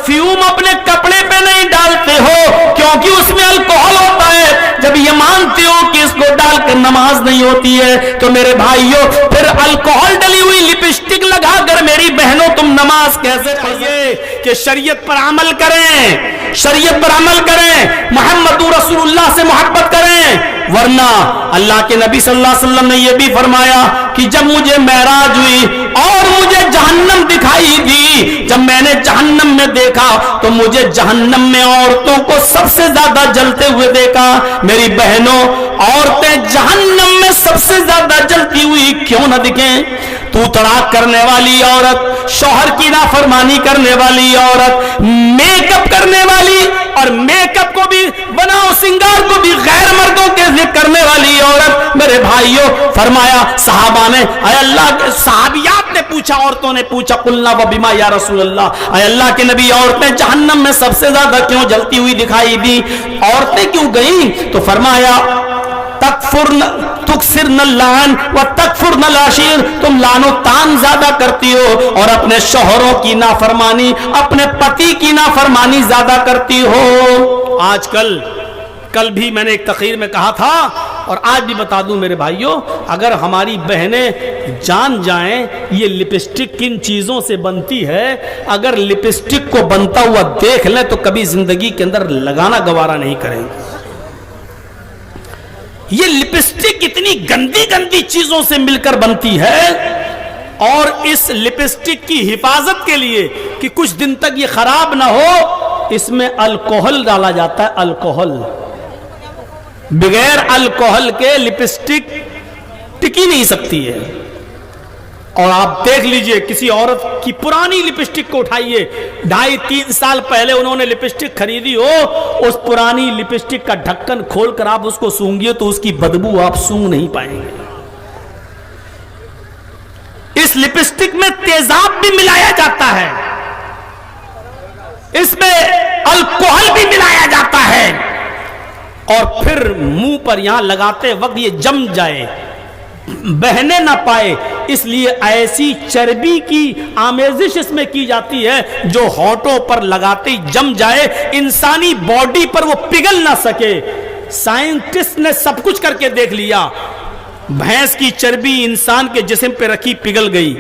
Perfume अपने कपड़े पे नहीं डालते हो क्योंकि उसमें अल्कोहल होता है, जब ये मानते हो कि इसको डालकर नमाज नहीं होती है, तो मेरे भाइयों फिर अल्कोहल डली हुई लिपस्टिक लगाकर मेरी बहनों तुम नमाज कैसे पढ़िए? कि शरीयत पर अमल करें, शरीयत पर अमल करें, मोहम्मद रसूलुल्लाह से मोहब्बत करें। वरना अल्लाह के नबी सल्लल्लाहु अलैहि वसल्लम ने यह भी फरमाया कि जब मुझे मेराज हुई और मुझे जहन्नम दिखाई दी, जब मैंने जहन्नम में देखा तो मुझे जहन्नम में औरतों को सबसे ज्यादा जलते हुए देखा। मेरी बहनों, औरतें जहन्नम में सबसे ज्यादा जलती हुई क्यों न दिखें? तू तड़ाक करने वाली औरत, शौहर की नाफरमानी करने वाली औरत, मेकअप करने वाली और मेकअप को भी बनाओ सिंगार को भी गैर मर्दों के लिए करने वाली औरत, मेरे भाइयों फरमाया सहाबा ने, अल्लाह सहाबियात ने पूछा, औरतों ने पूछा, कुल्ला व बिमा या रसूल अल्लाह, अल्लाह के नबी औरतें जहन्नम में सबसे ज्यादा क्यों जलती हुई दिखाई दी? औरतें क्यों गई? तो फरमाया तुकसिरन लान व तकफुरन लाशीर, तुम लानो तान ज्यादा करती हो और अपने शौहरों की नाफरमानी, अपने पति की नाफरमानी ज्यादा करती हो। आजकल, कल भी मैंने एक तकरीर में कहा था और आज भी बता दूं मेरे भाइयों, अगर हमारी बहनें जान जाएं ये लिपस्टिक किन चीजों से बनती है, अगर लिपस्टिक को बनता हुआ देख लें तो कभी जिंदगी के अंदर लगाना गवारा नहीं करेंगे। ये लिपस्टिक इतनी गंदी गंदी चीजों से मिलकर बनती है और इस लिपस्टिक की हिफाजत के लिए कि कुछ दिन तक ये खराब ना हो, इसमें अल्कोहल डाला जाता है। अल्कोहल, बगैर अल्कोहल के लिपस्टिक टिकी नहीं सकती है। और आप देख लीजिए, किसी औरत की पुरानी लिपस्टिक को उठाइए, 2.5-3 साल पहले उन्होंने लिपस्टिक खरीदी हो, उस पुरानी लिपस्टिक का ढक्कन खोलकर आप उसको सूंघिए तो उसकी बदबू आप सूंघ नहीं पाएंगे। इस लिपस्टिक में तेजाब भी मिलाया जाता है, इसमें अल्कोहल भी मिलाया जाता है और फिर मुंह पर यहां लगाते वक्त ये जम जाए, बहने ना पाए, इसलिए ऐसी चर्बी की आमेजिश इसमें की जाती है जो होठों पर लगाते ही जम जाए, इंसानी बॉडी पर वो पिघल ना सके। साइंटिस्ट ने सब कुछ करके देख लिया, भैंस की चर्बी इंसान के जिस्म पे रखी पिघल गई,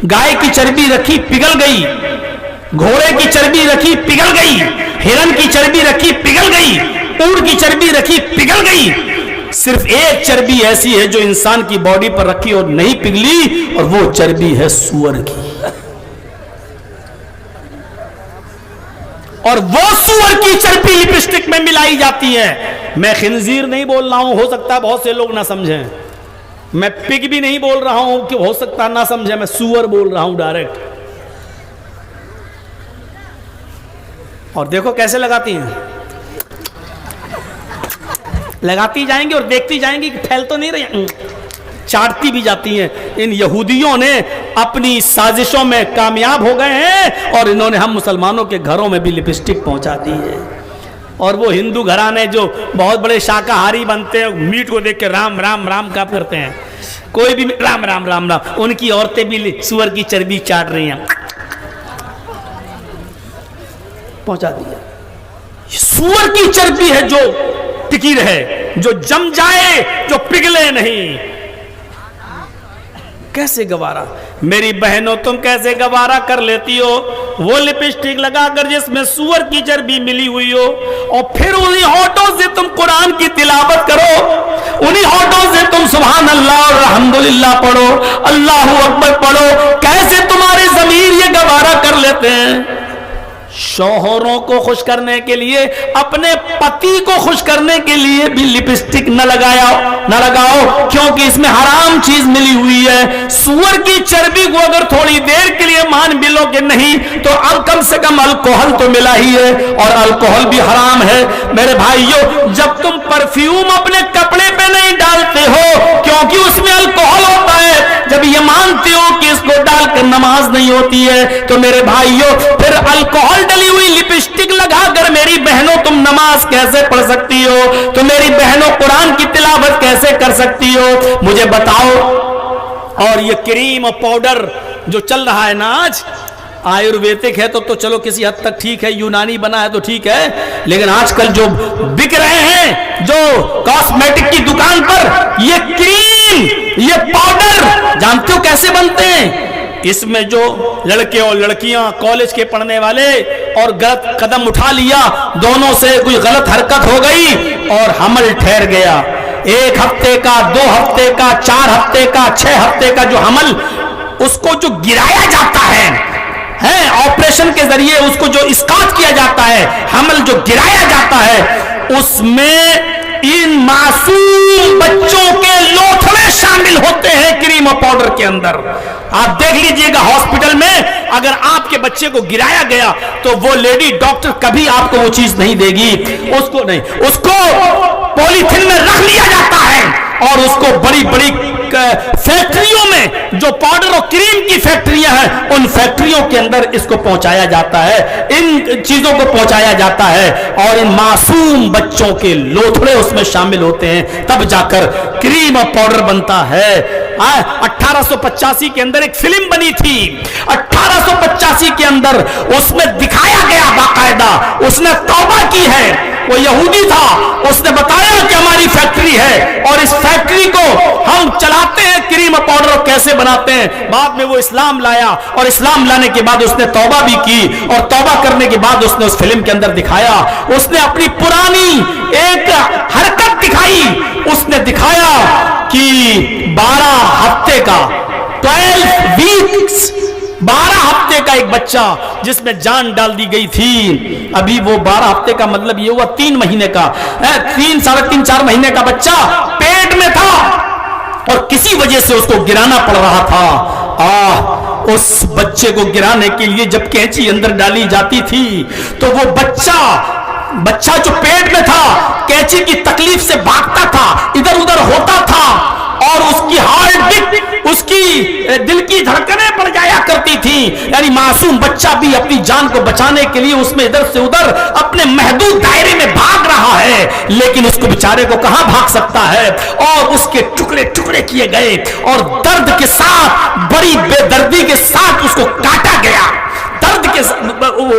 गाय की चर्बी रखी पिघल गई, घोड़े की चर्बी रखी पिघल गई, हिरन की चर्बी रखी पिघल गई, ऊंट की चर्बी रखी पिघल गई। सिर्फ एक चर्बी ऐसी है जो इंसान की बॉडी पर रखी और नहीं पिघली, और वो चर्बी है सूअर की। और वो सूअर की चर्बी लिपस्टिक में मिलाई जाती है। मैं खिंजीर नहीं बोल रहा हूं, हो सकता है बहुत से लोग ना समझें। मैं पिग भी नहीं बोल रहा हूं कि हो सकता ना समझे, मैं सूअर बोल रहा हूं डायरेक्ट। और देखो कैसे लगाती हैं, लगाती जाएंगी और देखती जाएंगी कि फैल तो नहीं रही, चाटती भी जाती हैं। इन यहूदियों ने अपनी साजिशों में कामयाब हो गए हैं और इन्होंने हम मुसलमानों के घरों में भी लिपस्टिक पहुंचा दी है। और वो हिंदू घराने जो बहुत बड़े शाकाहारी बनते हैं, मीट को देख के राम राम राम का करते हैं, कोई भी राम राम राम राम, उनकी औरतें भी सूअर की चर्बी चाट रही हैं, पहुंचा दी है। सूअर की चर्बी है जो टिकी रहे, जो जम जाए, जो पिघले नहीं। कैसे गवारा, मेरी बहनों तुम कैसे गवारा कर लेती हो वो लिपस्टिक लगाकर जिसमें सूअर की चर्बी मिली हुई हो, और फिर उन्हीं होठों से तुम कुरान की तिलावत करो, उन्हीं होठों से तुम सुभान अल्लाह और अल्हम्दुलिल्लाह पढ़ो, अल्लाहू अकबर पढ़ो। कैसे तुम्हारे ज़मीर ये गवारा कर लेते हैं? शौहरों को खुश करने के लिए, अपने पति को खुश करने के लिए भी लिपस्टिक न लगाओ, क्योंकि इसमें हराम चीज मिली हुई है। सूअर की चर्बी को अगर थोड़ी देर के लिए मान भी लो कि नहीं, तो अब कम से कम अल्कोहल तो मिला ही है, और अल्कोहल भी हराम है। मेरे भाइयों, जब तुम परफ्यूम अपने कपड़े पे नहीं डालते हो क्योंकि उसमें अल्कोहल होता है, जब ये मानते हो कि इसको डालकर नमाज नहीं होती है, तो मेरे भाइयों फिर अल्कोहल डली हुई लिपस्टिक लगाकर मेरी बहनों तुम नमाज कैसे पढ़ सकती हो? तो मेरी बहनों कुरान की तिलावत कैसे कर सकती हो? मुझे बताओ। और ये क्रीम और पाउडर जो चल रहा है ना आज, आयुर्वेदिक है तो चलो किसी हद तक ठीक है, यूनानी बना है तो ठीक है, लेकिन आजकल जो बिक रहे हैं जो कॉस्मेटिक की दुकान पर, ये क्रीम, ये पाउडर, जानते हो कैसे बनते हैं? इसमें जो लड़के और लड़कियां कॉलेज के पढ़ने वाले और गलत कदम उठा लिया, दोनों से कोई गलत हरकत हो गई और हमल ठहर गया। 1 हफ्ते का, 2 हफ्ते का, 4 हफ्ते का, 6 हफ्ते का जो हमल, उसको जो गिराया जाता है ऑपरेशन के जरिए, उसको जो इस्कात किया जाता है, हमल जो गिराया जाता है, उसमें इन मासूम बच्चों के लोथड़े शामिल होते हैं क्रीम और पाउडर के अंदर। आप देख लीजिएगा हॉस्पिटल में अगर आपके बच्चे को गिराया गया तो वो लेडी डॉक्टर कभी आपको वो चीज नहीं देगी, उसको नहीं, उसको पॉलीथिन में रख लिया जाता है और उसको बड़ी बड़ी फैक्ट्रियों में, जो पाउडर और क्रीम की फैक्ट्रियां हैं, उन फैक्ट्रियों के अंदर इसको पहुंचाया जाता है, इन चीजों को पहुंचाया जाता है और इन मासूम बच्चों के लोथड़े उसमें शामिल होते हैं, तब जाकर क्रीम और पाउडर बनता है। 1885 के अंदर एक फिल्म बनी थी, 1885 के अंदर उसमें दिखाया गया बाकायदा, उसने तौबा की है, वो यहूदी था, उसने बताया कि हमारी फैक्ट्री है और इस फैक्ट्री को हम चलाते हैं, क्रीम और पाउडर कैसे बनाते हैं। बाद में वो इस्लाम लाया और इस्लाम लाने के बाद उसने तौबा भी की और तौबा करने के बाद उसने उस फिल्म के अंदर दिखाया, उसने अपनी पुरानी एक हरकत दिखाई, उसने दिखाया कि 12 हफ्ते का 12 वीक्स 12 हफ्ते का एक बच्चा जिसमें जान डाल दी गई थी, अभी वो 12 हफ्ते का मतलब ये हुआ 3 महीने का, 3 साढ़े 3 4 महीने का बच्चा पेट में था और किसी वजह से उसको गिराना पड़ रहा था। उस बच्चे को गिराने के लिए जब कैंची अंदर डाली जाती थी तो वो बच्चा जो पेट में था कैंची की तकलीफ से भागता था, इधर उधर होता था और उसकी हार्ट बीट, उसकी दिल की धड़कनें बढ़ जाया करती थी। यानी मासूम बच्चा भी अपनी जान को बचाने के लिए उसमें इधर से उधर अपने महदूद दायरे में भाग रहा है, लेकिन उसको बेचारे को कहां भाग सकता है और उसके टुकड़े टुकड़े किए गए और दर्द के साथ, बड़ी बेदर्दी के साथ उसको काटा गया। दर्द के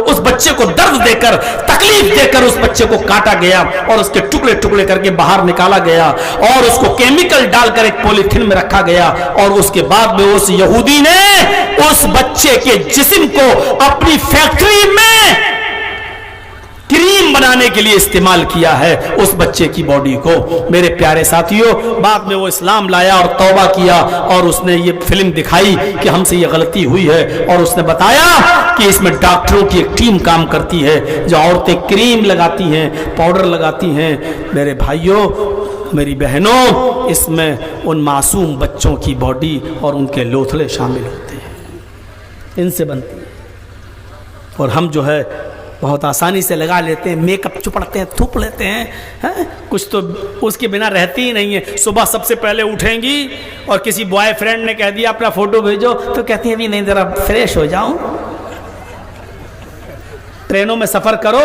उस बच्चे को दर्द देकर, तकलीफ देकर उस बच्चे को काटा गया और उसके टुकड़े टुकड़े करके बाहर निकाला गया और उसको केमिकल डालकर एक पॉलीथिन में रखा गया और उसके बाद में उस यहूदी ने उस बच्चे के जिस्म को अपनी फैक्ट्री में क्रीम बनाने के लिए इस्तेमाल किया है, उस बच्चे की बॉडी को। मेरे प्यारे साथियों, बाद में वो इस्लाम लाया और तौबा किया और उसने ये फिल्म दिखाई कि हमसे ये गलती हुई है और उसने बताया कि इसमें डॉक्टरों की एक टीम काम करती है, जो औरतें क्रीम लगाती हैं, पाउडर लगाती हैं। मेरे भाइयों, मेरी बहनों, इसमें उन मासूम बच्चों की बॉडी और उनके लोथड़े शामिल होते हैं, इनसे बनती है और हम जो है बहुत आसानी से लगा लेते हैं, मेकअप चुपड़ते हैं, थूप लेते हैं, कुछ तो उसके बिना रहती ही नहीं है। सुबह सबसे पहले उठेंगी और किसी बॉयफ्रेंड ने कह दिया अपना फोटो भेजो तो कहती है अभी नहीं, जरा फ्रेश हो जाऊं। ट्रेनों में सफर करो,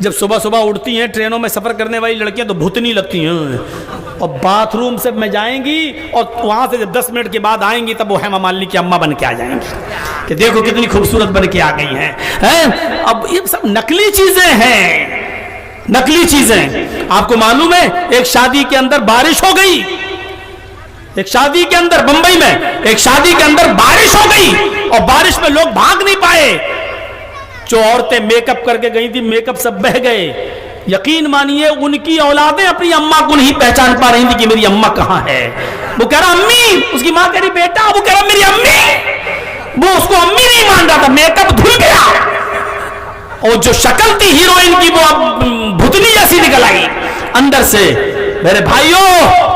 जब सुबह सुबह उठती हैं ट्रेनों में सफर करने वाली लड़कियां तो भूतनी लगती हैं और बाथरूम से में जाएंगी और वहां से जब 10 मिनट के बाद आएंगी तब वो हेमा मालिनी की अम्मा बन के आ जाएंगी कि देखो कितनी खूबसूरत बन के आ गई हैं। अब ये सब नकली चीजें हैं, नकली चीजें। आपको मालूम है एक शादी के अंदर बारिश हो गई, एक शादी के अंदर बंबई में एक शादी के अंदर बारिश हो गई और बारिश में लोग भाग नहीं पाए। जो औरतें मेकअप करके गई थी, मेकअप सब बह गए। यकीन मानिए उनकी औलादें अपनी अम्मा को नहीं पहचान पा रही थी कि मेरी अम्मा कहां है। वो कह रहा अम्मी, उसकी मां कह रही बेटा, वो कह रहा मेरी अम्मी, वो उसको अम्मी नहीं मान रहा था, मेकअप धुल गया और जो शक्ल थी हीरोइन की वो अब भूतनी जैसी निकल आई अंदर से। मेरे भाइयों,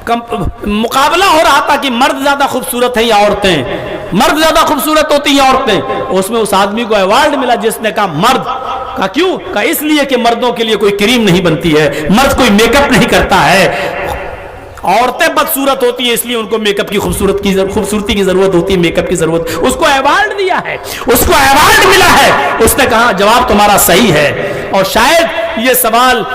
मुकाबला हो रहा था कि मर्द ज्यादा खूबसूरत है या औरतें, मर्द ज्यादा खूबसूरत होती हैं औरतें। उसमें उस आदमी को अवार्ड मिला जिसने कहा मर्द का, क्यों कहा, इसलिए कि मर्दों के लिए कोई क्रीम नहीं बनती है, मर्द कोई मेकअप नहीं करता है, औरतें बदसूरत होती हैं इसलिए उनको मेकअप की खूबसूरती की जरूरत होती है, मेकअप की जरूरत। उसको अवार्ड दिया है, उसको अवार्ड मिला है। उसने कहा जवाब तुम्हारा सही है। और शायद ये सवाल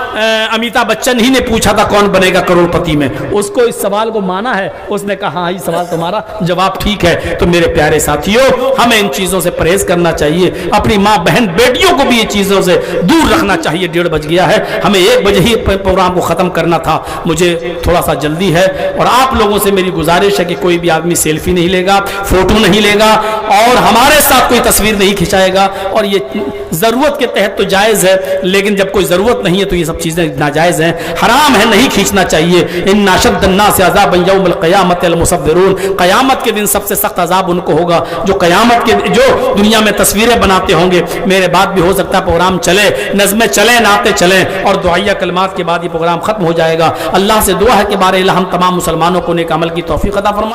अमिताभ बच्चन ही ने पूछा था कौन बनेगा करोड़पति में, उसको इस सवाल को माना है, उसने कहा हाँ ये सवाल तुम्हारा जवाब ठीक है। तो मेरे प्यारे साथियों, हमें इन चीजों से परहेज करना चाहिए, अपनी माँ बहन बेटियों को भी ये चीजों से दूर रखना चाहिए। 1:30 बज गया है, हमें 1 बजे ही प्रोग्राम को खत्म करना था, मुझे थोड़ा सा जल्दी है। और आप लोगों से मेरी गुजारिश है कि कोई भी आदमी सेल्फी नहीं लेगा, फोटो नहीं लेगा और हमारे साथ कोई तस्वीर नहीं खिंचाएगा। और ये जरूरत के तहत तो जायज है, लेकिन जब कोई जरूरत नहीं है तो ये सब चीजें नाजायज हैं, हराम है, नहीं खींचना चाहिए। इन्ना शद्दन्नास से अज़ाबन यौमल क़यामत अल मुसव्विरून, क़यामत के दिन सबसे सख्त अजाब उनको होगा जो क़यामत के जो दुनिया में तस्वीरें बनाते होंगे। मेरे बाद भी हो सकता है प्रोग्राम चले, नज़में चले, नाते चलें और दुआया कलमात के बाद ये प्रोग्राम खत्म हो जाएगा। अल्लाह से दुआ है कि बारे हम तमाम मुसलमानों को नेक अमल की तौफीक अता फरमाए।